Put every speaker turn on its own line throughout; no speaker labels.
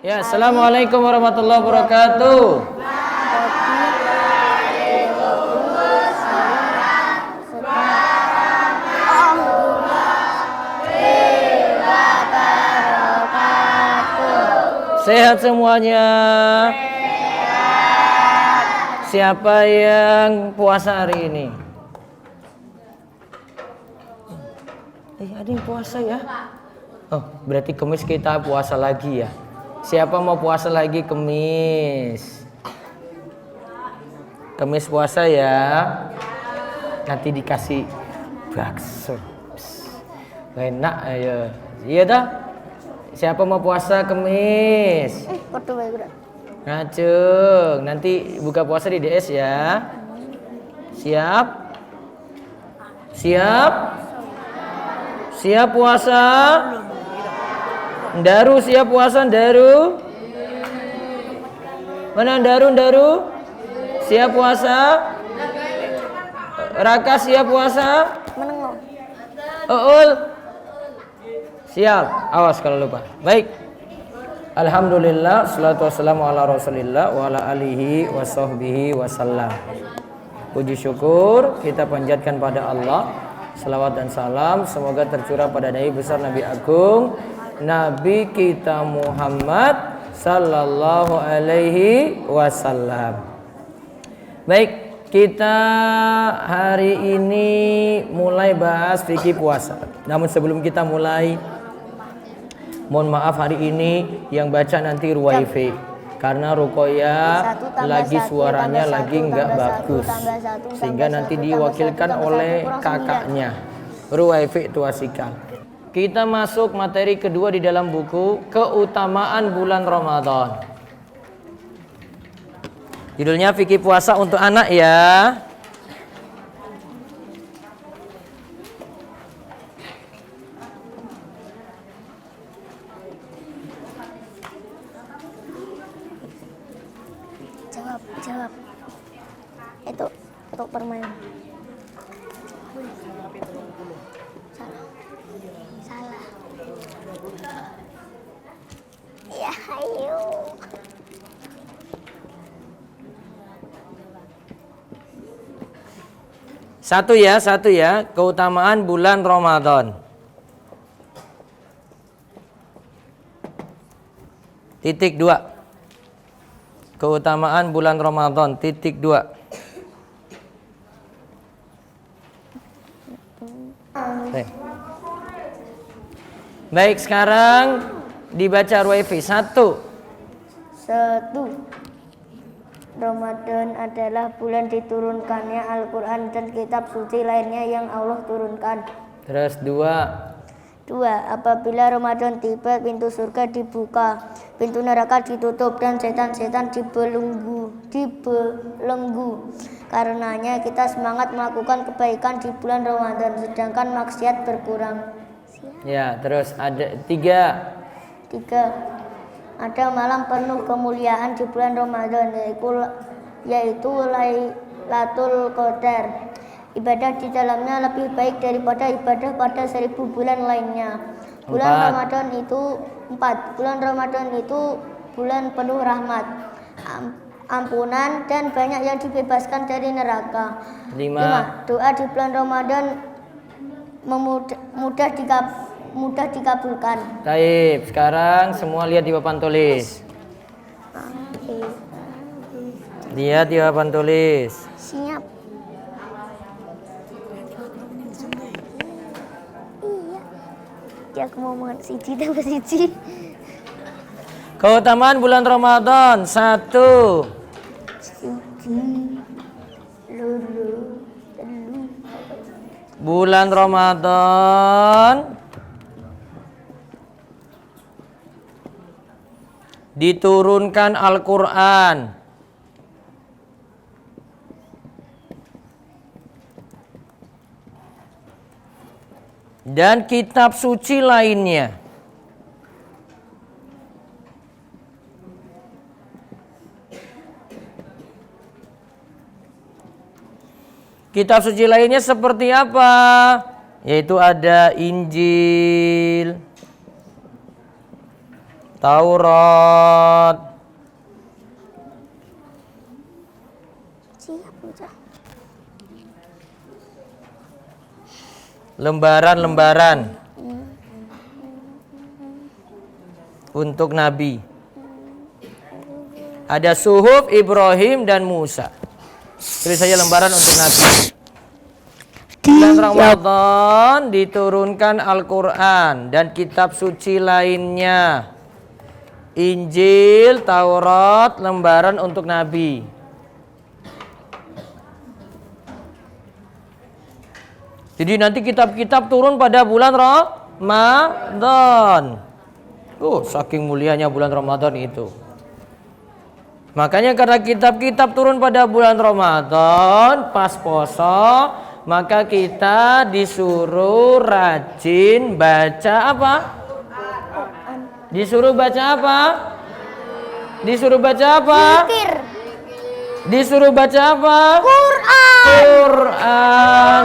Ya, assalamualaikum warahmatullahi wabarakatuh. Sehat semuanya. Siapa yang puasa hari ini? Ada yang puasa ya? Oh, berarti Kemis kita puasa lagi ya? Siapa mau puasa lagi Kemis? Kemis puasa ya? Nanti dikasih bakso. Enak ayo. Iya dah? Siapa mau puasa Kemis? Ngacung. Nanti buka puasa di DS ya. Siap? Siap? Siap puasa? Daru siap puasa, Daru? Mana Daru? Siap puasa? Raka siap puasa? Uul? Siap, awas kalau lupa. Baik. Alhamdulillah, salatu wassalamu ala rasulillah wa ala alihi wa sahbihi wasallam. Puji syukur kita panjatkan pada Allah. Salawat dan salam semoga tercurah pada Nabi besar Nabi Agung Nabi kita Muhammad sallallahu alaihi wasallam. Baik, kita hari ini mulai bahas fikih puasa. Namun sebelum kita mulai, mohon maaf hari ini yang baca nanti Ruwaifi karena Ruqoya lagi suaranya lagi nggak bagus sehingga nanti diwakilkan oleh kakaknya Ruwaifi Tuasikal. Kita masuk materi kedua di dalam buku Keutamaan Bulan Ramadan. Judulnya fikih puasa untuk anak ya.
Jawab. Itu untuk permainan. Salah. Ya, ayo.
Satu ya, keutamaan bulan Ramadan. Titik 2. Keutamaan bulan Ramadan. Titik 2. Baik, sekarang dibaca Ruwaifi. 1.
Ramadan adalah bulan diturunkannya Al-Quran dan kitab suci lainnya yang Allah turunkan.
Terus 2.
Apabila Ramadan tiba, pintu surga dibuka, pintu neraka ditutup dan setan-setan dibelenggu. Karenanya kita semangat melakukan kebaikan di bulan Ramadan, sedangkan maksiat berkurang.
Ya, terus ada 3.
Ada malam penuh kemuliaan di bulan Ramadan, yaitu Lailatul Qadar. Ibadah di dalamnya lebih baik daripada ibadah pada 1000 bulan lainnya. Bulan Ramadan itu 4. Bulan Ramadan itu bulan penuh rahmat, ampunan dan banyak yang dibebaskan dari neraka.
5.
Doa di bulan Ramadan mudah dikabulkan.
Baik, sekarang semua lihat di papan tulis. Lihat di papan tulis.
Siap. Ya, aku mau mengerti tambah siji.
Keutamaan bulan Ramadan. 1. Bulan Ramadan diturunkan Al-Quran dan kitab suci lainnya. Kitab suci lainnya seperti apa? Yaitu ada Injil, Taurat.
Siap, bocah.
Lembaran-lembaran untuk Nabi. Ada suhuf Ibrahim dan Musa. Tulis saja lembaran untuk Nabi. Bulan Ramadan diturunkan Al-Quran dan kitab suci lainnya. Injil, Taurat, lembaran untuk Nabi. Jadi nanti kitab-kitab turun pada bulan Ramadan. Saking mulianya bulan Ramadan itu. Makanya karena kitab-kitab turun pada bulan Ramadan, pas poso, maka kita disuruh rajin baca apa? Disuruh baca apa? Disuruh baca apa?
Zikir.
Disuruh baca apa?
Quran.
Quran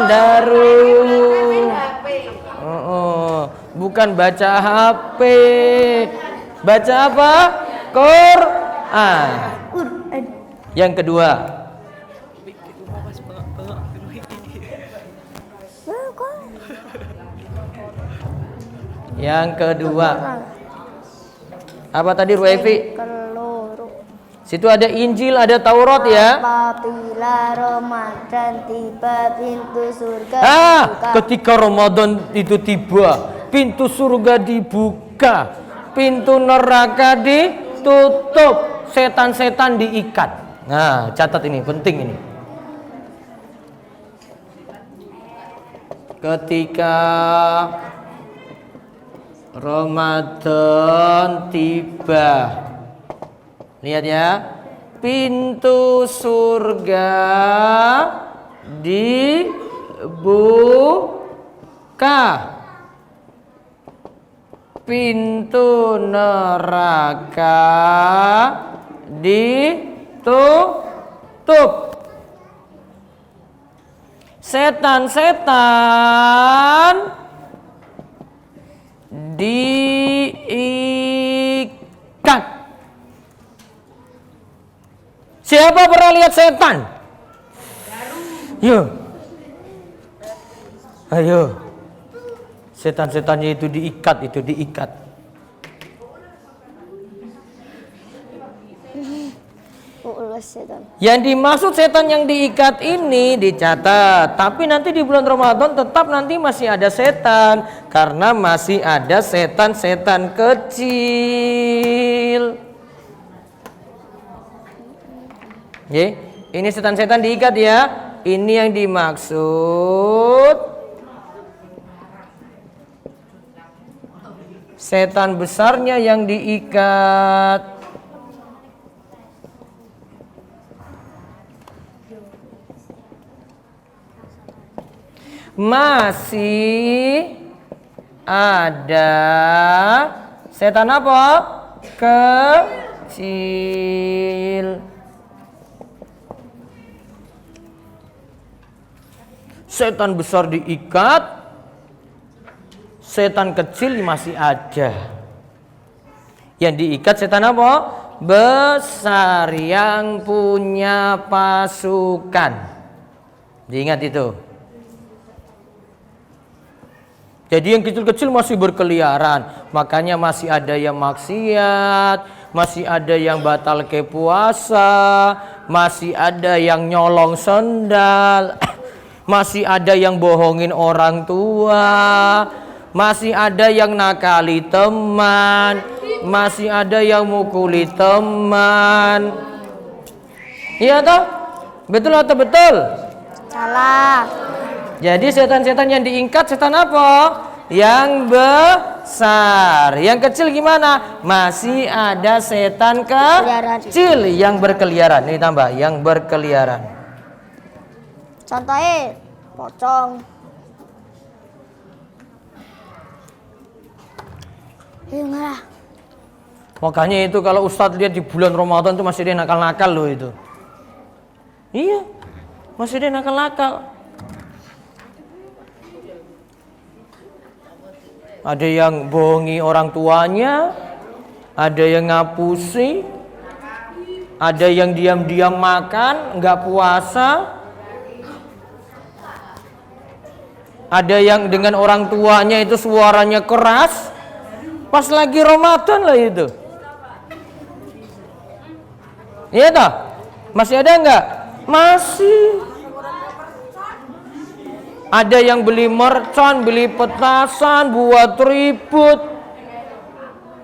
bukan baca HP. Baca apa? Quran. Yang kedua. Yang kedua. Apa tadi Ruefi? Situ ada Injil, ada Taurat ya.
Apabila Ramadan tiba, pintu surga dibuka.
Ketika Ramadan itu tiba, pintu surga dibuka, pintu neraka ditutup, setan-setan diikat. Nah, catat ini, penting ini. Ketika Ramadan tiba, lihat ya, pintu surga dibuka, pintu neraka ditutup, setan-setan diikat. Siapa pernah lihat setan? Yo. Ayo. Setan-setannya itu diikat, Yang dimaksud setan yang diikat ini dicatat. Tapi nanti di bulan Ramadan tetap nanti masih ada setan. Karena masih ada setan-setan kecil. Ini setan-setan diikat ya. Ini yang dimaksud setan besarnya yang diikat. Masih ada setan apa? Kecil. Setan besar diikat, setan kecil masih ada. Yang diikat setan apa? Besar yang punya pasukan. Diingat itu. Jadi yang kecil-kecil masih berkeliaran. Makanya masih ada yang maksiat, masih ada yang batal ke puasa, masih ada yang nyolong sendal, masih ada yang bohongin orang tua, masih ada yang nakali teman, masih ada yang mukuli teman. Iya toh? Betul atau betul?
Salah.
Jadi setan-setan yang diikat setan apa? Yang besar. Yang kecil gimana? Masih ada setan kecil yang berkeliaran. Ini tambah, yang berkeliaran.
Contohnya pocong. Enggak.
Makanya itu kalau Ustadz lihat di bulan Ramadan itu masih dia nakal-nakal loh itu. Iya, masih dia nakal-nakal. Ada yang bohongi orang tuanya, ada yang ngapusi, ada yang diam-diam makan, nggak puasa, ada yang dengan orang tuanya itu suaranya keras, pas lagi Ramadan lah itu. Iya toh? Masih ada nggak? Masih. Ada yang beli mercon, beli petasan, buat ribut.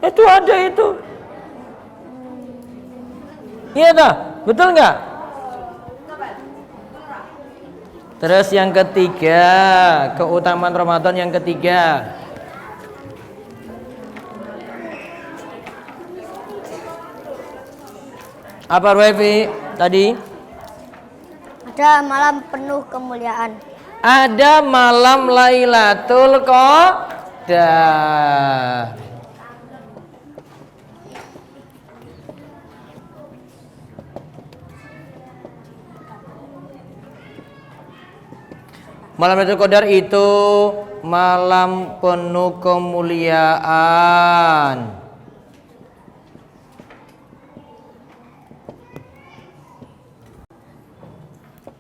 Itu ada itu. Iya toh? Betul nggak? Terus yang ketiga, keutamaan Ramadan yang ketiga. Apa Revi tadi?
Ada malam penuh kemuliaan.
Ada malam Lailatul Qadar. Malam Lailatul Qadar itu malam penuh kemuliaan.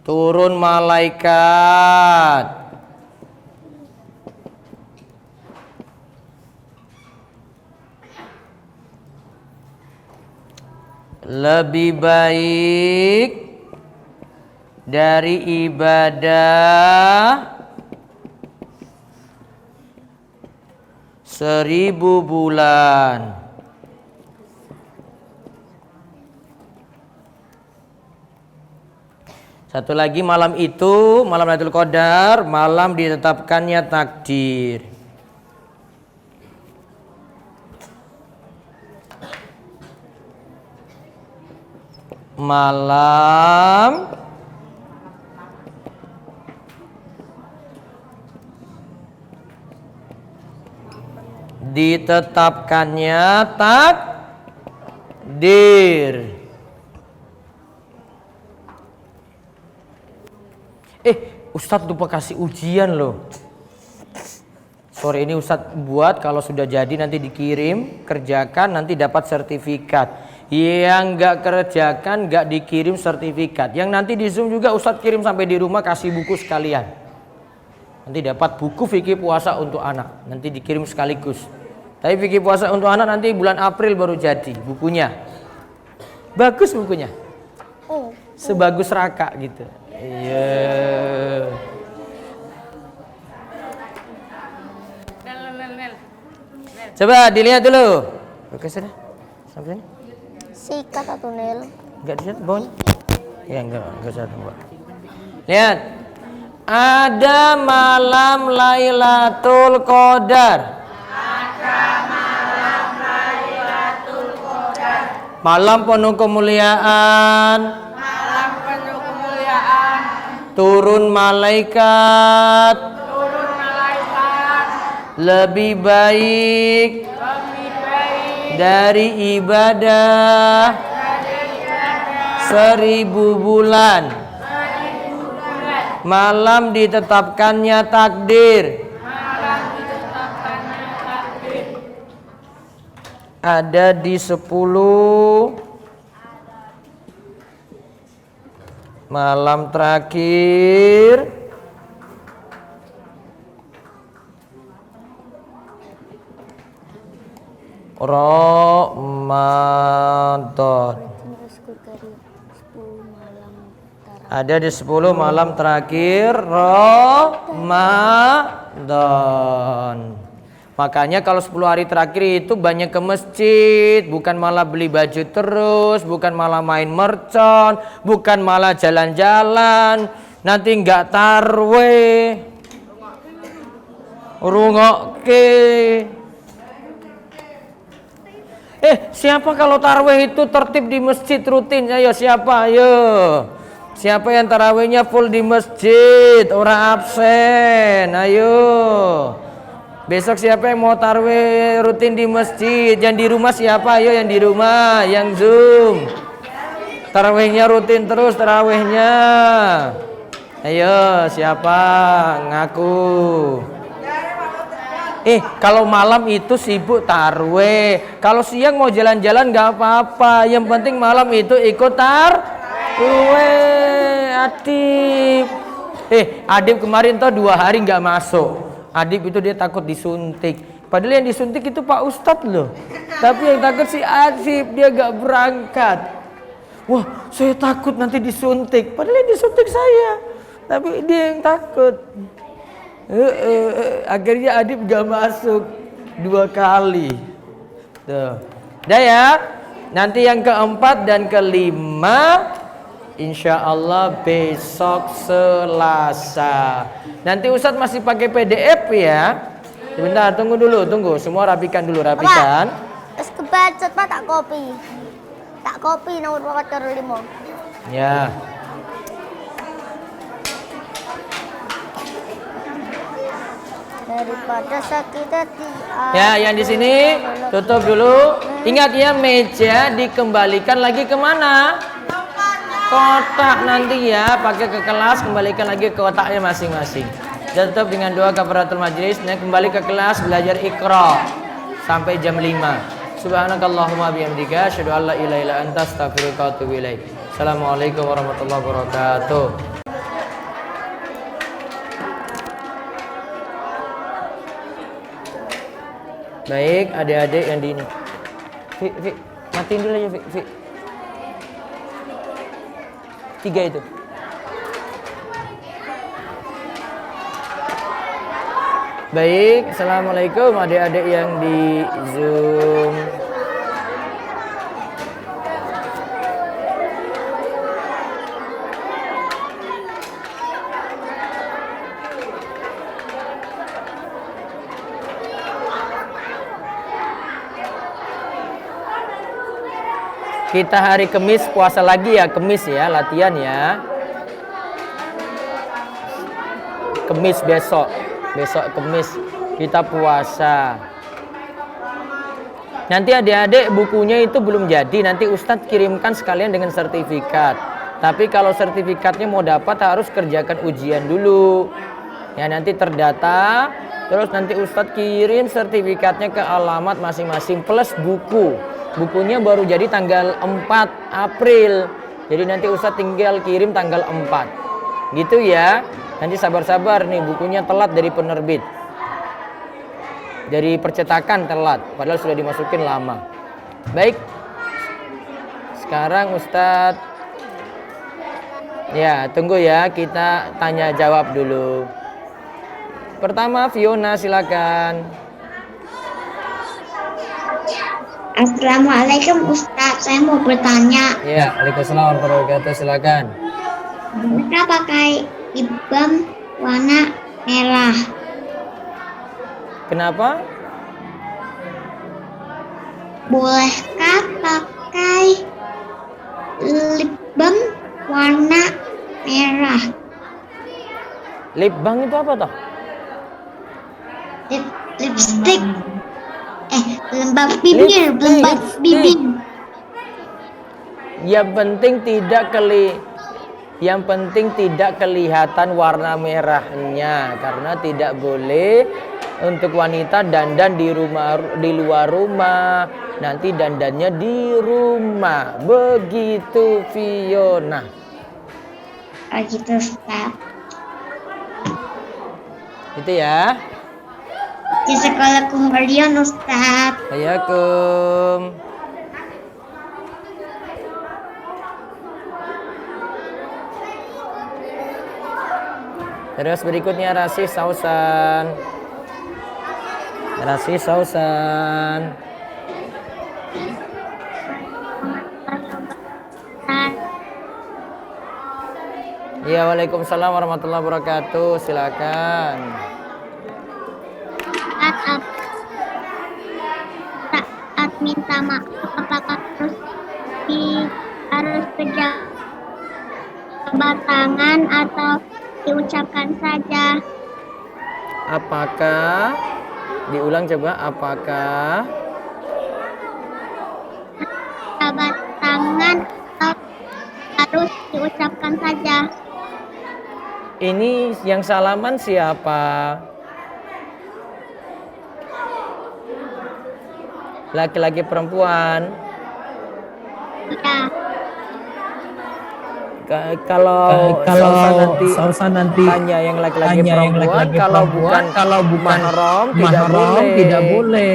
Turun malaikat, lebih baik dari ibadah 1000 bulan. Satu lagi, malam itu, malam Lailatul Qadar, malam ditetapkannya takdir. Malam ditetapkannya takdir. Ustadz lupa kasih ujian loh. Sore ini Ustadz buat, kalau sudah jadi nanti dikirim, kerjakan, nanti dapat sertifikat. Yang nggak kerjakan nggak dikirim sertifikat. Yang nanti di Zoom juga Ustadz kirim sampai di rumah, kasih buku sekalian. Nanti dapat buku fikih puasa untuk anak, nanti dikirim sekaligus. Tapi fikih puasa untuk anak nanti bulan April baru jadi bukunya. Bagus bukunya. Sebagus Raka gitu. Iya. Coba dilihat dulu. Oke sudah. Sampai sini.
Sikat atau Nel?
Enggak dilihat bawahnya? Ya enggak usah Mbak. Lihat. Ada malam Lailatul Qadar. Ada malam Lailatul Qadar. Malam penuh kemuliaan. Malam penuh kemuliaan. Turun malaikat. Turun malaikat. Lebih baik dari ibadah 1000 bulan. Malam ditetapkannya takdir. Ada di 10 malam terakhir Ramadan. Ada di 10 malam terakhir Ramadan. Makanya kalau 10 hari terakhir itu banyak ke masjid, bukan malah beli baju terus, bukan malah main mercon, bukan malah jalan-jalan, nanti nggak tarweh, rungokke. Siapa kalau tarweh itu tertib di masjid rutin? Ayo siapa? Ayo. Siapa yang tarawihnya full di masjid, orang absen? Ayo. Besok siapa yang mau tarawih rutin di masjid? Yang di rumah siapa? Ayo yang di rumah, yang Zoom. Tarawihnya rutin terus tarawihnya. Ayo siapa? Ngaku. Kalau malam itu sibuk tarweh. Kalau siang mau jalan-jalan nggak apa-apa. Yang penting malam itu ikut tarweh. Adib. Adib kemarin tuh 2 hari nggak masuk. Adib itu dia takut disuntik. Padahal yang disuntik itu Pak Ustadz loh. Tapi yang takut si Adib, dia nggak berangkat. Wah, saya takut nanti disuntik. Padahal yang disuntik saya. Tapi dia yang takut. Akhirnya Adib gak masuk 2 kali. Tuh. Udah ya. Nanti yang keempat dan kelima insya Allah besok Selasa. Nanti Ustadz masih pakai PDF ya. Sebentar, tunggu dulu, tunggu. Semua rapikan dulu, rapikan.
Terus kebacot Pak, tak kopi. Tak kopi nomor 4 5.
Ya.
Daripada sakit hati.
Ya, yang di sini tutup dulu. Ingat ya, meja dikembalikan lagi kemana? Kotak nanti ya, pakai ke kelas, kembalikan lagi ke kotaknya masing-masing. Dan tutup dengan doa kafaratul majlis. Nah, kembali ke kelas belajar Iqra sampai jam 5. Subhanakallahumma bihamdika asyhadu an la ilaha illa anta astaghfiruka wa atubu ilaik. Assalamualaikum warahmatullahi wabarakatuh. Baik, adik-adik yang di ini. Fik, matiin dulu aja, Fik. 3 itu. Baik, assalamualaikum adik-adik yang di Zoom. Kita hari Kamis puasa lagi ya, Kamis ya, latihan ya. Kamis besok Kamis kita puasa. Nanti adik-adik bukunya itu belum jadi, nanti Ustadz kirimkan sekalian dengan sertifikat. Tapi kalau sertifikatnya mau dapat harus kerjakan ujian dulu. Ya nanti terdata, terus nanti Ustadz kirim sertifikatnya ke alamat masing-masing plus buku. Bukunya baru jadi tanggal 4 April. Jadi nanti Ustadz tinggal kirim tanggal 4. Gitu ya. Nanti sabar-sabar nih, bukunya telat dari penerbit. Dari percetakan telat, padahal sudah dimasukin lama. Baik. Sekarang Ustadz, ya tunggu ya, kita tanya jawab dulu. Pertama Fiona silakan.
Assalamualaikum Ustadz, saya mau bertanya.
Ya, waalaikumsalam warahmatullahi wabarakatuh, silakan.
Mereka pakai ibam warna merah.
Kenapa?
Bolehkah pakai lip balm warna merah?
Lip balm itu apa toh?
Lipstick. Lembab bibir, lembab bibir.
Yang penting tidak kelihatan warna merahnya, karena tidak boleh untuk wanita dandan di luar rumah. Nanti dandannya di rumah. Begitu Fiona.
Oh gitu Ustaz.
Itu ya.
Di sekolahku Harian Ustaz.
Assalamualaikum. Terus berikutnya Rasih Sausan. Ya, waalaikumsalam warahmatullahi wabarakatuh. Silakan.
Saat minta maaf, apakah harus pejabat tangan atau diucapkan saja?
Apakah diulang coba, apakah
Pejabat tangan atau harus diucapkan saja?
ini yang salaman siapa? Laki-laki perempuan.
Ya.
Kalau Salsa nanti tanya yang laki-laki perempuan, kalau bukan mahram tidak boleh.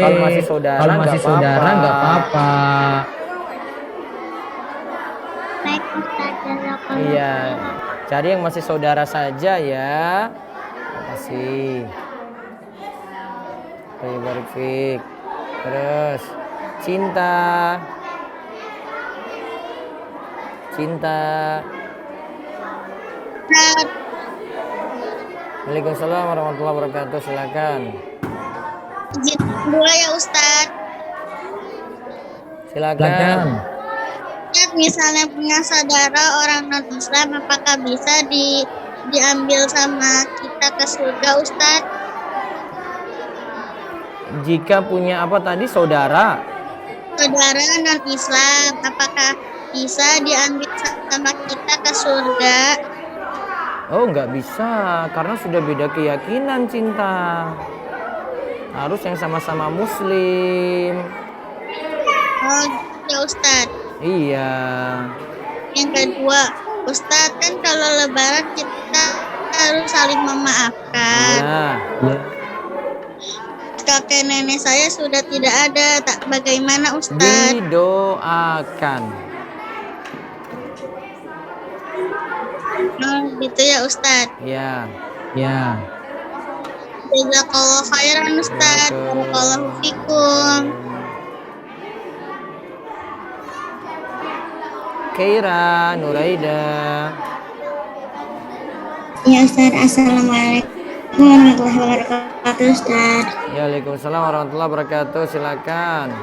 Kalau masih saudara nggak apa-apa.
Baik Ustaz, jazakallah.
Iya, cari yang masih saudara saja ya. Terima kasih. Barik Fik. Terus cinta. Waalaikumsalam warahmatullahi wabarakatuh. Silakan.
Izin dulu ya Ustaz.
Silakan.
Misalnya punya saudara orang non-Islam, apakah bisa diambil sama kita ke surga Ustaz?
Jika punya apa tadi saudara
non-Islam, apakah bisa diambil sama kita ke surga?
Oh, nggak bisa karena sudah beda keyakinan cinta. Harus yang sama-sama muslim.
Oh, ya Ustadz.
Iya.
Yang kedua, Ustadz, kan kalau lebaran kita harus saling memaafkan.
Iya.
Kakek nenek saya sudah tidak ada, tak bagaimana Ustadz?
Didoakan.
Oh, gitu ya Ustadz.
Ya.
Jazakallah khairan Ustadz. Barakallahu fikum.
Keira Nuraida.
Ya Ustadz, assalamualaikum warahmatullahi wabarakatuh Ustadz.
Ya, waalaikumsalam warahmatullahi wabarakatuh. Silakan.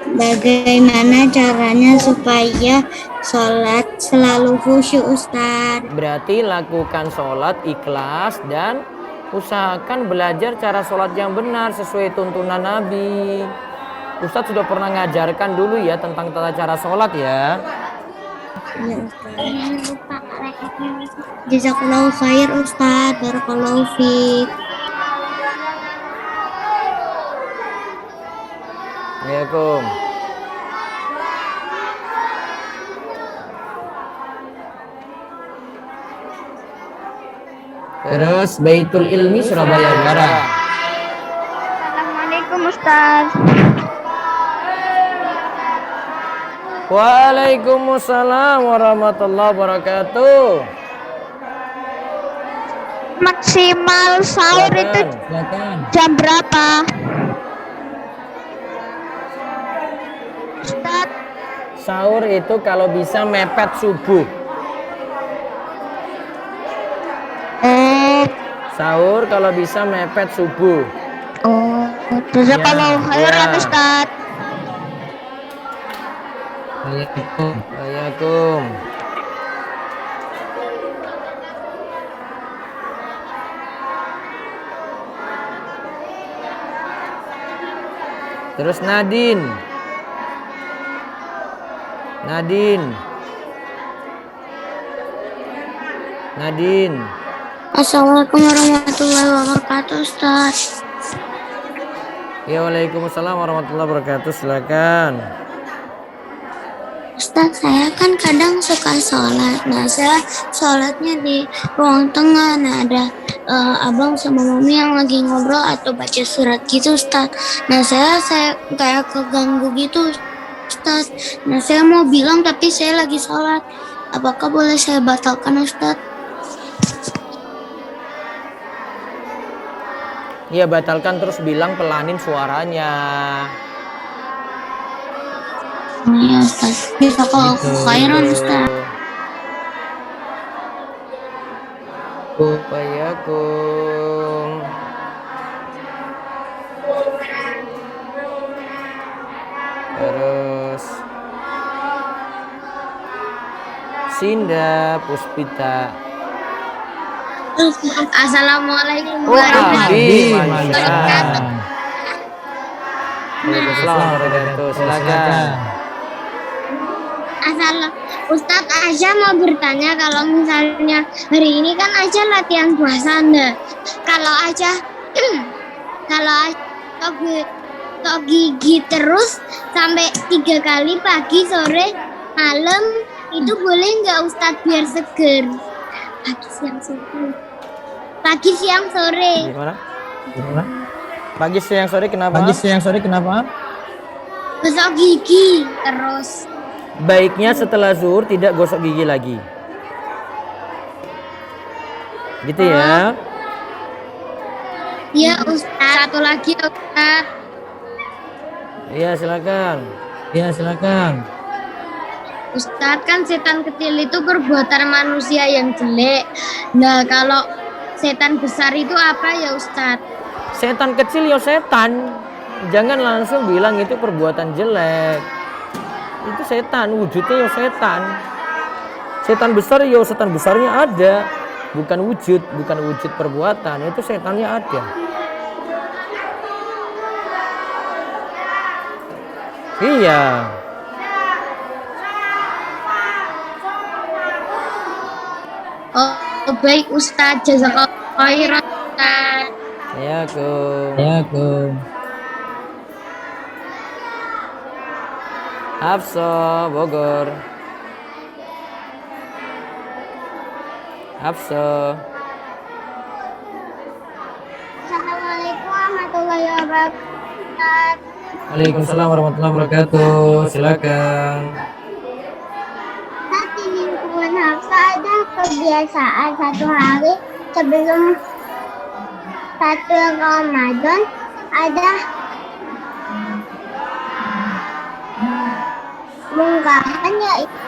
Bagaimana caranya supaya sholat selalu khusyuk Ustadz?
Berarti lakukan sholat ikhlas dan usahakan belajar cara sholat yang benar sesuai tuntunan Nabi. Ustadz sudah pernah ngajarkan dulu ya tentang tata cara sholat ya.
Ya Ustadz. Jazakallahu khair Ustadz. Barakallahu fiik.
Assalamualaikum. Terus Baitul Ilmi Surabaya Barat.
Assalamualaikum Ustaz.
Waalaikumsalam warahmatullahi wabarakatuh.
Maksimal sahur itu jam berapa? Ustaz.
Sahur itu kalau bisa mepet subuh. Sahur kalau bisa mepet subuh.
Oh, jazakallahu khairan Ustaz.
Waalaikumsalam. Terus Nadine.
Assalamualaikum warahmatullahi wabarakatuh Ustaz.
Ya, waalaikumsalam warahmatullahi wabarakatuh. Silakan.
Ustaz, saya kan kadang suka sholat. Nah, saya sholatnya di ruang tengah. Nah, ada abang sama mami yang lagi ngobrol atau baca surat gitu Ustaz. Nah, saya kayak keganggu gitu Ustaz. Nah, saya mau bilang tapi saya lagi sholat. Apakah boleh saya batalkan Ustaz?
Iya, batalkan terus bilang pelanin suaranya.
Iya Ustaz. Bisa kalau khairan Ustaz.
Bayakum. Terus Sinda Puspita.
Assalamualaikum warahmatullahi wabarakatuh.
Waalaikumsalam. Silakan.
Ustadz, Aja mau bertanya, kalau misalnya hari ini kan Aja latihan puasa, kalau Aja gosok gigi terus sampai 3 kali pagi, sore, malam, itu boleh nggak Ustadz biar seger? Pagi, siang, sore. Pagi, siang, sore.
Gimana? Pagi siang sore kenapa?
Gosok gigi terus.
Baiknya setelah zuhur tidak gosok gigi lagi. Gitu ya.
Iya Ustadz. Satu lagi Ustadz.
Iya silakan.
Ustadz, kan setan kecil itu perbuatan manusia yang jelek. Nah, kalau setan besar itu apa ya Ustadz?
Setan kecil ya setan. Jangan langsung bilang itu perbuatan jelek. Itu setan, wujudnya ya setan. Setan besar ya setan besarnya ada. Bukan wujud perbuatan. Itu setannya ada. Iya.
Oh baik Ustadz, jazakallah khairan Ustadz.
Ya, Kum. Hafsa, Bogor. Hafsa.
Assalamualaikum warahmatullahi wabarakatuh.
Waalaikumsalam warahmatullahi wabarakatuh. Silakan.
Saat di lingkungan Hafsa ada kebiasaan satu hari sebelum 1 Ramadan ada munggahan, yaitu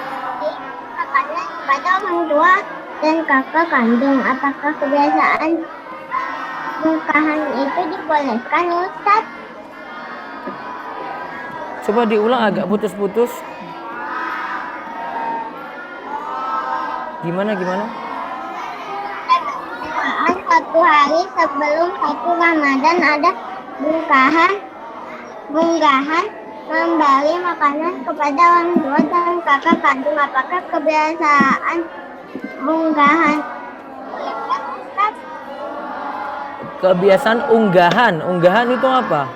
makanan kepada orang tua dan kakak kandung. Apakah kebiasaan munggahan itu dibolehkan Ustadz?
Coba diulang agak putus-putus. Gimana?
Satu hari sebelum 1 Ramadan ada munggahan memberi makanan kepada orang tua dan kakak kandung. Apakah kebiasaan munggahan?
Kebiasaan unggahan itu apa?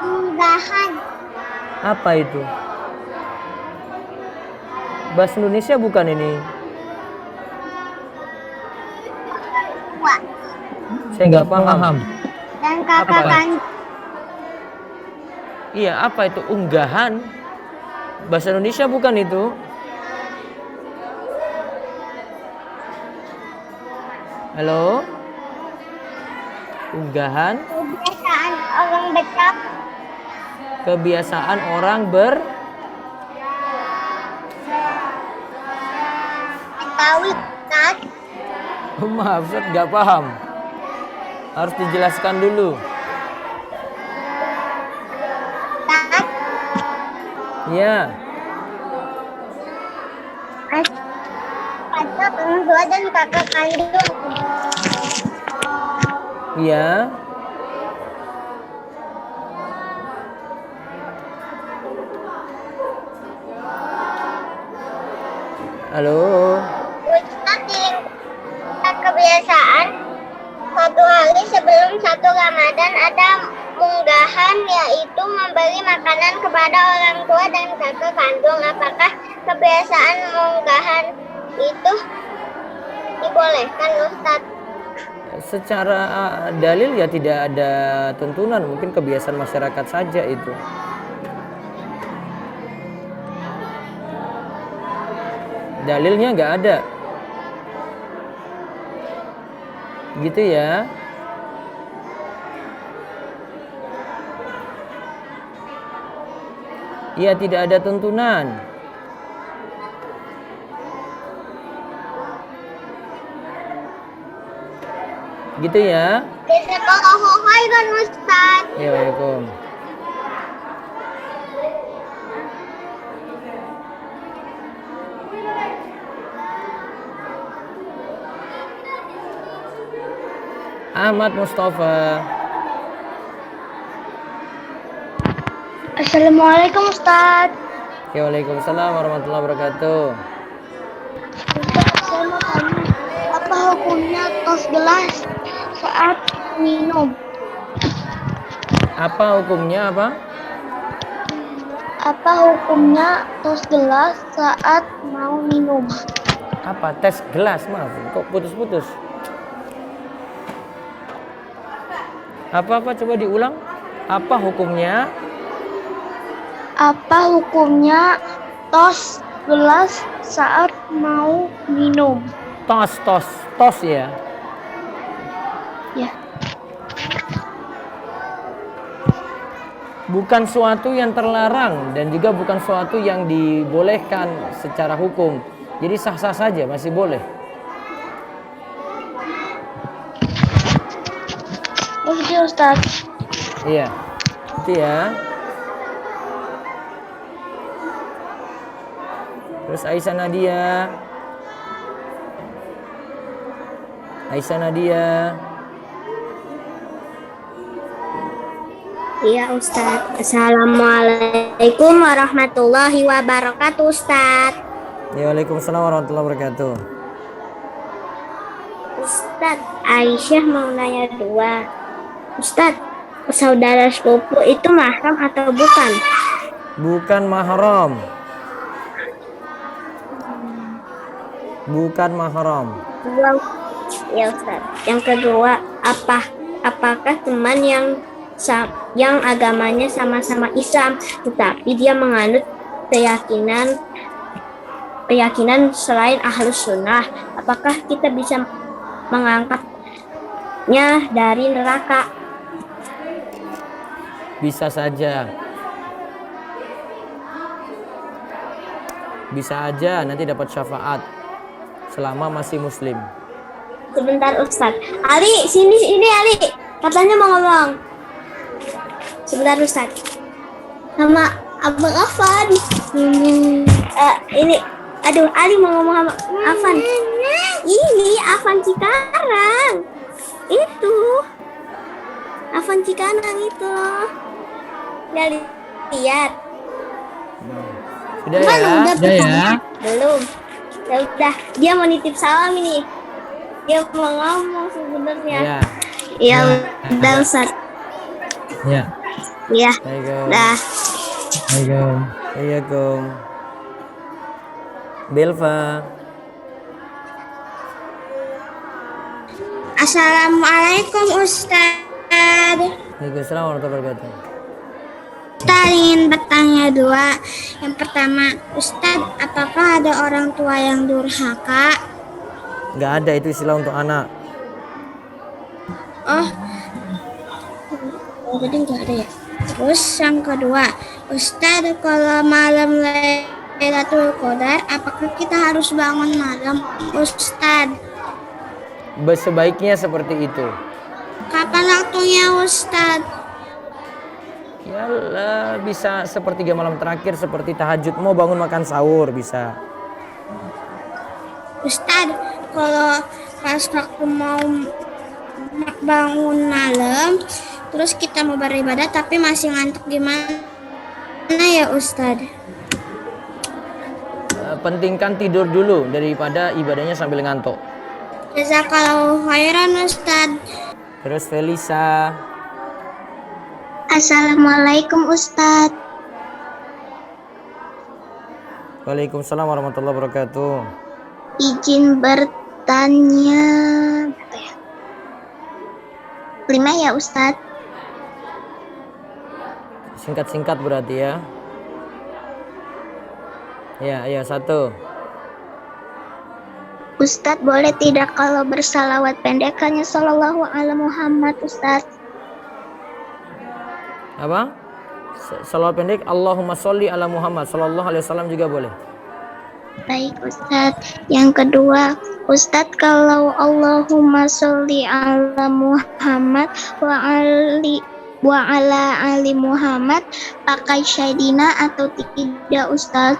Munggahan.
Apa itu? Bahasa Indonesia bukan ini?
Wah.
Saya nggak paham.
Dan kakak kandung.
Iya, apa itu unggahan? Bahasa Indonesia bukan itu? Halo? Unggahan?
Kebiasaan orang becak.
Kebiasaan orang
Tahu Ustaz?
Maaf, Ustaz nggak paham. Harus dijelaskan dulu.
Ustaz?
Iya.
Ada orang tua dan kakak kandung.
Iya. Halo.
Ustaz, di kebiasaan satu hari sebelum 1 Ramadan ada munggahan, yaitu memberi makanan kepada orang tua dan kakak kandung. Apakah kebiasaan munggahan itu dibolehkan Ustaz?
Secara dalil ya tidak ada tuntunan, mungkin kebiasaan masyarakat saja itu. Dalilnya nggak ada. Gitu ya. Iya, tidak ada tuntunan. Gitu ya.
Jazakallahu khairan Ustaz.
Ya, waalaikum. Ahmad Mustafa.
Assalamualaikum Ustaz.
Ya, waalaikumsalam warahmatullahi wabarakatuh.
Saya mau tanya, apa hukumnya tos gelas saat minum?
Apa hukumnya apa?
Apa hukumnya tos gelas saat mau minum?
Apa tes gelas? Maaf, kok putus-putus? Apa coba diulang? Apa hukumnya?
Apa hukumnya tos gelas saat mau minum?
Tos ya.
Ya.
Bukan suatu yang terlarang dan juga bukan suatu yang dibolehkan secara hukum. Jadi sah-sah saja, masih boleh.
Oh gitu Ustaz.
Iya. Itu ya. Terus Aisyah Nadia.
Iya Ustaz. Assalamualaikum warahmatullahi wabarakatuh Ustaz.
Waalaikumsalam warahmatullahi wabarakatuh.
Ustaz, Aisyah mau nanya dua. Ustaz, saudara sepupu itu mahram atau bukan?
Bukan mahram. Bukan mahram.
Dua. Ya Ustaz. Yang kedua, apakah teman yang agamanya sama-sama Islam, tetapi dia menganut keyakinan selain Ahlus Sunnah, apakah kita bisa mengangkatnya dari neraka?
Bisa saja. Bisa aja nanti dapat syafaat selama masih muslim.
Sebentar Ustaz. Ali, sini Ali. Katanya mau ngomong. Sebentar Ustaz. Sama Abang Afan. Ini, aduh, Ali mau ngomong sama Afan. Ini Afan Cikarang. Itu. Afan Cikarang itu loh. Nggak lihat.
Sudah ya?
Belum. Ya udah, dia mau nitip salam ini. Dia mau ngomong sebenarnya. Iya, udah Ustaz.
Ya.
Iya. Dah.
Assalamualaikum. Belva.
Assalamualaikum Ustaz.
Waalaikumsalam warahmatullahi wabarakatuh.
Ustaz ingin bertanya dua. Yang pertama, Ustaz, apakah ada orang tua yang durhaka?
Nggak ada, itu istilah untuk anak.
Jadi nggak ada ya. Terus yang kedua, Ustaz, kalau malam Lailatul Qadar, apakah kita harus bangun malam, Ustaz?
Sebaiknya seperti itu.
Kapan waktunya, Ustaz?
Ya bisa sepertiga malam terakhir, seperti tahajud. Mau bangun makan sahur bisa.
Ustaz, kalau pas waktu mau bangun malam, terus kita mau beribadah tapi masih ngantuk, gimana ya Ustaz?
Pentingkan tidur dulu daripada ibadahnya sambil ngantuk.
Jazakallahu khairan Ustaz.
Terus Felisa.
Assalamualaikum Ustaz.
Waalaikumsalam warahmatullahi wabarakatuh.
Izin bertanya. Berapa ya? 5 ya Ustaz.
Singkat-singkat berarti ya. Ya, 1.
Ustaz, boleh tidak kalau bersalawat pendekannya sallallahu alaihi Muhammad Ustaz?
Apa? Salawat pendek Allahumma sholli ala Muhammad sallallahu alaihi wasallam juga boleh.
Baik Ustaz. Yang kedua, Ustaz, kalau Allahumma sholli ala Muhammad wa ala ali Muhammad pakai syadina atau tidak Ustaz?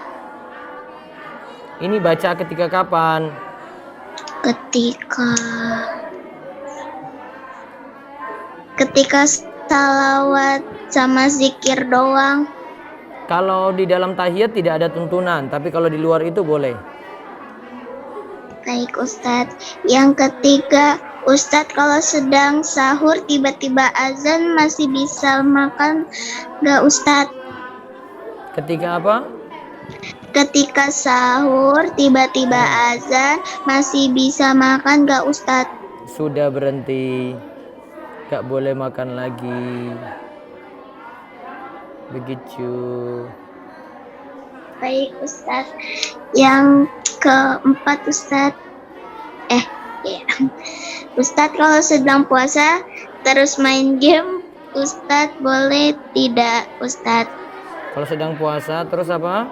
Ini baca ketika kapan?
Ketika salawat sama zikir doang.
Kalau di dalam tahiyat tidak ada tuntunan, tapi kalau di luar itu boleh.
Baik Ustadz. Yang ketiga, Ustadz, kalau sedang sahur tiba-tiba azan masih bisa makan nggak Ustadz?
Ketika apa?
Ketika sahur tiba-tiba azan masih bisa makan nggak Ustadz?
Sudah berhenti, gak boleh makan lagi. Begitu.
Baik Ustadz. Yang keempat Ustadz. Ya. Ustadz, kalau sedang puasa terus main game, Ustadz boleh tidak Ustadz?
Kalau sedang puasa terus apa?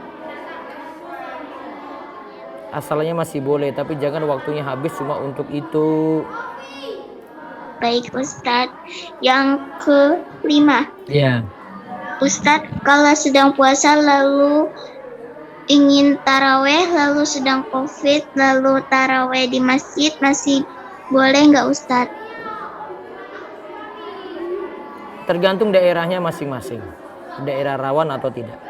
Asalnya masih boleh, tapi jangan waktunya habis cuma untuk itu.
Baik Ustadz. Yang kelima.
Iya.
Ustadz, kalau sedang puasa lalu ingin taraweh, lalu sedang covid, lalu taraweh di masjid, masih boleh nggak Ustadz?
Tergantung daerahnya masing-masing. Daerah rawan atau tidak?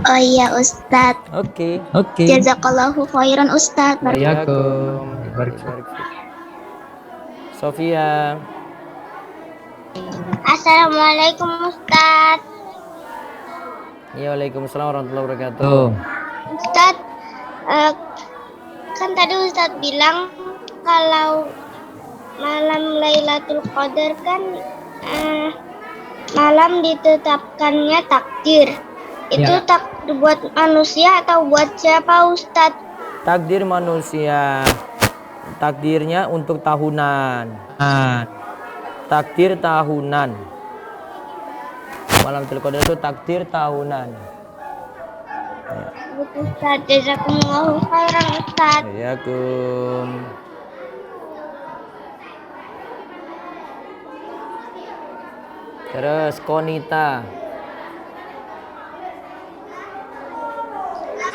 Oh iya Ustadz.
Oke.
Jazakallahu khairan Ustadz.
Waalaikumsalam. Sofia.
Assalamualaikum Ustadz.
Ya, waalaikumsalam warahmatullahi wabarakatuh.
Ustadz, kan tadi Ustadz bilang kalau malam Lailatul Qadar kan malam ditetapkannya takdir. Itu takdir buat manusia atau buat siapa Ustadz?
Takdir manusia. Takdirnya untuk tahunan. Takdir tahunan. Malam Lailatul Qadar itu takdir tahunan.
Ustadz, jazakumullahu khairan Ustadz.
Waalaikumsalam. Terus Konita.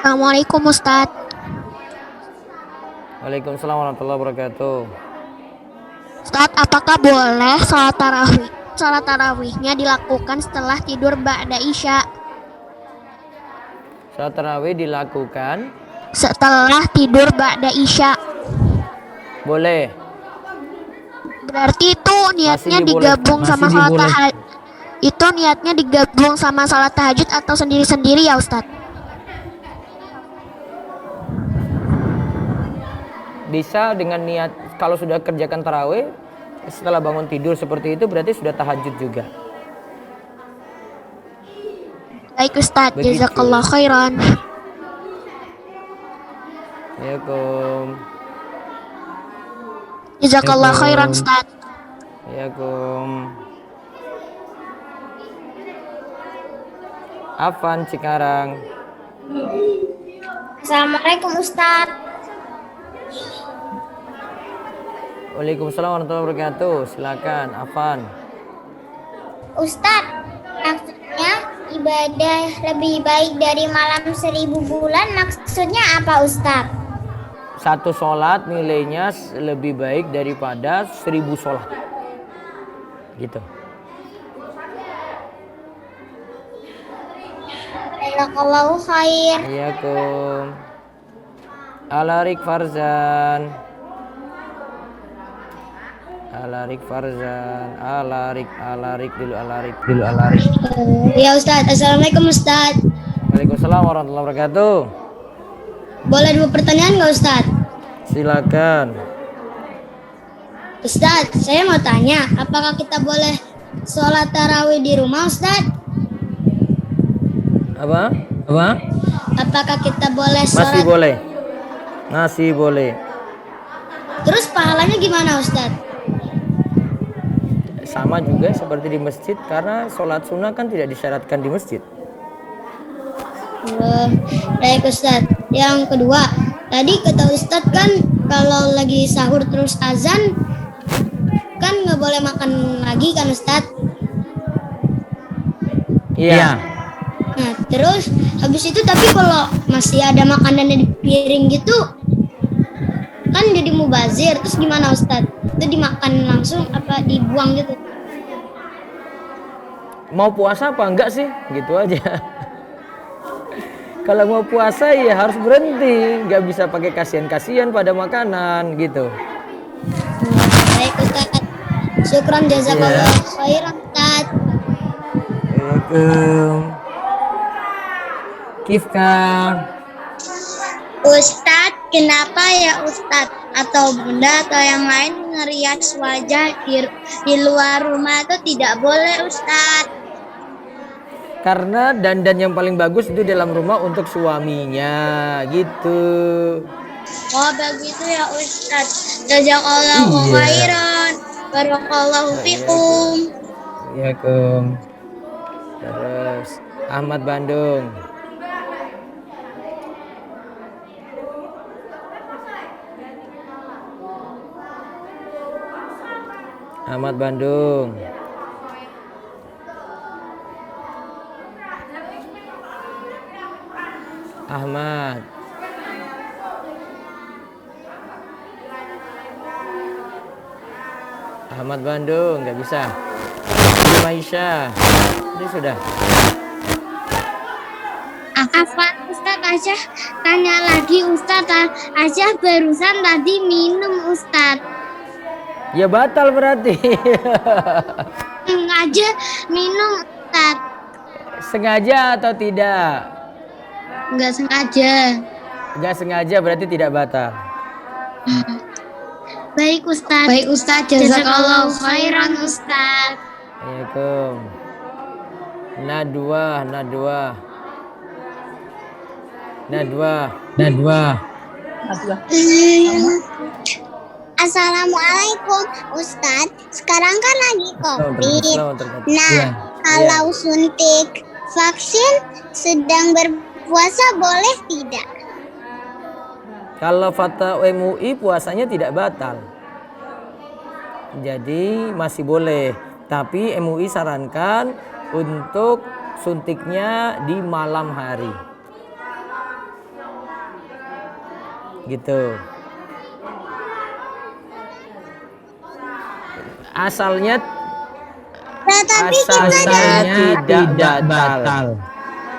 Assalamualaikum Ustadz.
Waalaikumsalam warahmatullahi wabarakatuh.
Ustadz, apakah boleh sholat tarawihnya dilakukan setelah tidur ba'da isya?
Salat tarawih dilakukan
Setelah tidur ba'da isya.
boleh.
Berarti itu niatnya
Masih
digabung sama
masih
sholat
diboleh.
tahajud. Itu niatnya digabung sama sholat tahajud atau sendiri-sendiri ya Ustadz?
Bisa dengan niat, kalau sudah kerjakan tarawih setelah bangun tidur seperti itu berarti sudah tahajud juga.
Baik Ustadz,
Begitu.
jazakallah khairan.
Assalamualaikum.
Jazakallah khairan Ustadz.
Assalamualaikum. Afan Cikarang.
Assalamualaikum Ustadz.
Waalaikumsalam warahmatullahi wabarakatuh. Silakan Afan.
Ustadz, maksudnya ibadah lebih baik dari malam 1000 bulan, maksudnya apa Ustadz?
Satu sholat nilainya lebih baik daripada 1000 sholat. Gitu.
Jazakallahu khair.
Assalamualaikum. Alarik Farzan. Alarik dulu.
Ya Ustadz, Assalamualaikum Ustadz.
Waalaikumsalam warahmatullahi wabarakatuh.
Boleh 2 pertanyaan nggak Ustadz?
Silakan.
Ustadz, saya mau tanya, apakah kita boleh sholat tarawih di rumah Ustadz?
Apa?
Apakah kita boleh
Masih
sholat?
boleh. Masih boleh.
Terus pahalanya gimana Ustadz?
Sama juga seperti di masjid karena sholat sunnah kan tidak disyaratkan di masjid.
Baik Ustadz. Yang kedua, tadi kata Ustadz kan kalau lagi sahur terus azan kan nggak boleh makan lagi kan Ustadz?
Iya.
Nah terus habis itu tapi kalau masih ada makanan di piring gitu kan jadi mubazir, terus gimana Ustadz? Itu dimakan langsung apa dibuang gitu?
Mau puasa apa enggak sih? Gitu aja. Kalau mau puasa ya harus berhenti, nggak bisa pakai kasihan-kasihan pada makanan gitu.
Baik Ustaz. Syukran jazakallah khairan Ustaz.
Assalamualaikum. Kifka.
Ustadz, kenapa ya Ustadz atau Bunda atau yang lain ngerias wajah di luar rumah itu tidak boleh Ustadz?
Karena dandan yang paling bagus itu dalam rumah untuk suaminya gitu.
Oh begitu ya Ustadz. Jazakallahu khairan. Barakallahu fikum.
Assalamualaikum. Terus Ahmad Bandung. Ahmad Bandung. Ahmad. Ahmad Bandung nggak bisa. Maisha. Ini sudah.
Afwan Ustadz Asyah tanya lagi Ustadz. Asyah barusan tadi minum Ustadz.
Ya batal berarti.
Sengaja minum Ustadz.
Sengaja atau tidak?
Enggak sengaja.
Enggak sengaja berarti tidak batal.
Baik Ustadz. Baik Ustadz. Jazakallahu khairan Ustadz.
Assalamualaikum. Nadwa.
Assalamualaikum Ustadz. Sekarang kan lagi COVID. Nah,
Ya.
kalau suntik vaksin sedang berpuasa boleh tidak?
Kalau fatwa MUI puasanya tidak batal. Jadi masih boleh. Tapi MUI sarankan untuk suntiknya di malam hari. Gitu. Asalnya tidak batal.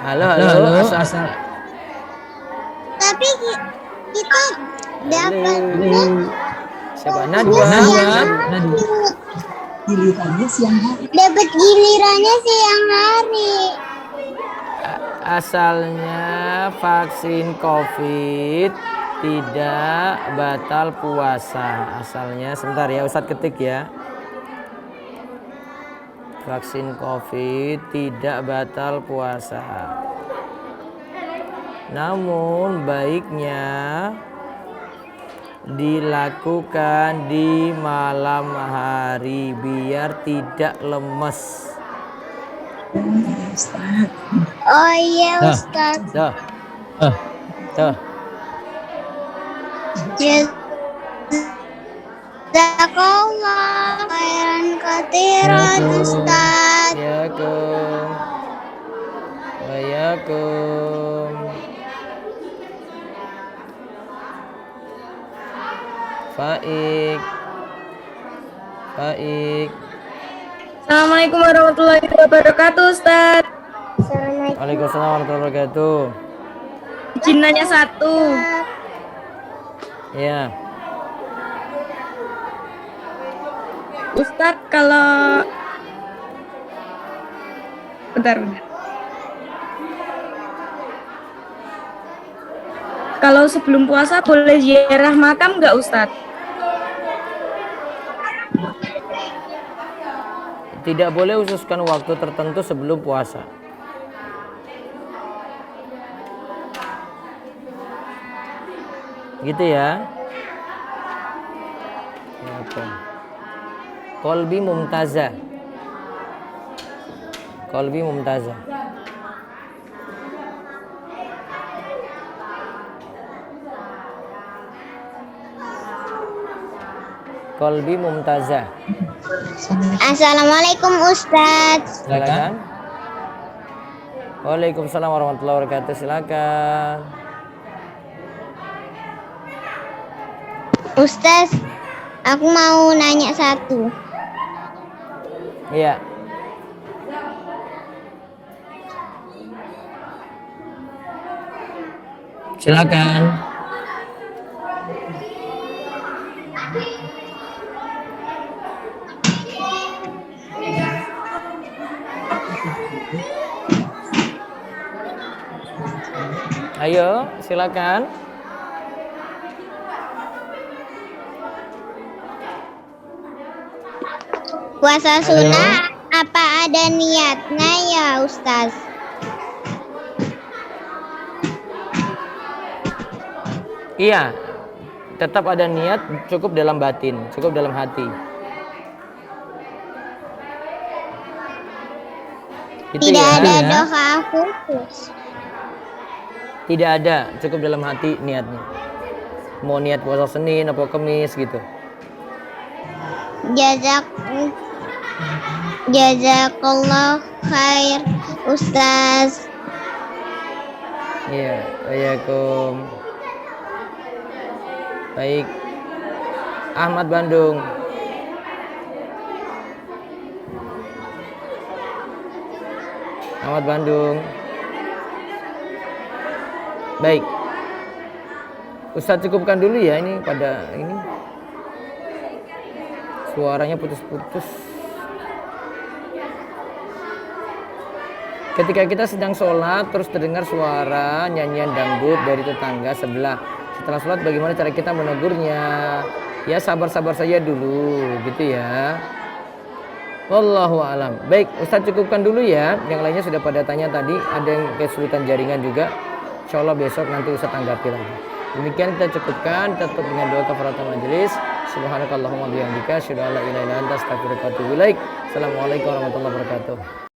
Halo, asal.
Tapi kita dapat
Siapa? Nadwa.
dapat gilirannya siang hari.
Asalnya vaksin COVID tidak batal puasa. Asalnya sebentar ya, Ustadz ketik ya. Vaksin COVID tidak batal puasa. Namun baiknya dilakukan di malam hari biar tidak lemes.
Oh iya Ustadz.
Tuh.
Jazakallah khairan katsiran Ustadz.
Waalaikumsalam. Baik.
Assalamualaikum warahmatullahi wabarakatuh, Ustaz.
Waalaikumsalam warahmatullahi wabarakatuh.
Izin nanya satu.
Ya.
Ustaz, kalau bentar. Kalau sebelum puasa boleh ziarah makam nggak, Ustaz?
Tidak boleh khususkan waktu tertentu sebelum puasa. Gitu ya. Oke. Kolbi mumtazah. Kolbi mumtazah.
Assalamualaikum Ustadz.
Silakan. Waalaikumsalam warahmatullahi wabarakatuh. Silakan.
Ustadz, aku mau nanya satu.
Iya. Silakan. Ayo, silakan.
Puasa
Ayo.
sunnah apa ada niatnya ya Ustaz?
Iya, tetap ada niat, cukup dalam batin, cukup dalam hati. Itu
Tidak
ya.
ada doa khusus.
Tidak ada, cukup dalam hati niatnya. Mau niat puasa Senin apa Kamis gitu.
Jazakallah khair Ustaz.
Iya, waalaikum. Baik. Ahmad Bandung. Ahmad Bandung. Baik. Ustaz cukupkan dulu ya ini pada ini. Suaranya putus-putus. Ketika kita sedang sholat terus terdengar suara nyanyian dangdut dari tetangga sebelah. Setelah sholat bagaimana cara kita menegurnya? Ya sabar-sabar saja dulu gitu ya. Wallahu alam. Baik, Ustaz cukupkan dulu ya. Yang lainnya sudah pada tanya tadi, ada yang kesulitan jaringan juga. Insya Allah besok nanti Ustaz tanggapi lagi. Demikian kita cukupkan, tutup dengan doa kafaratul majelis. Subhanakallahumma bihamdika asyhadu an la ilaha illa anta astaghfiruka wa atubu ilaik. Assalamualaikum warahmatullahi wabarakatuh.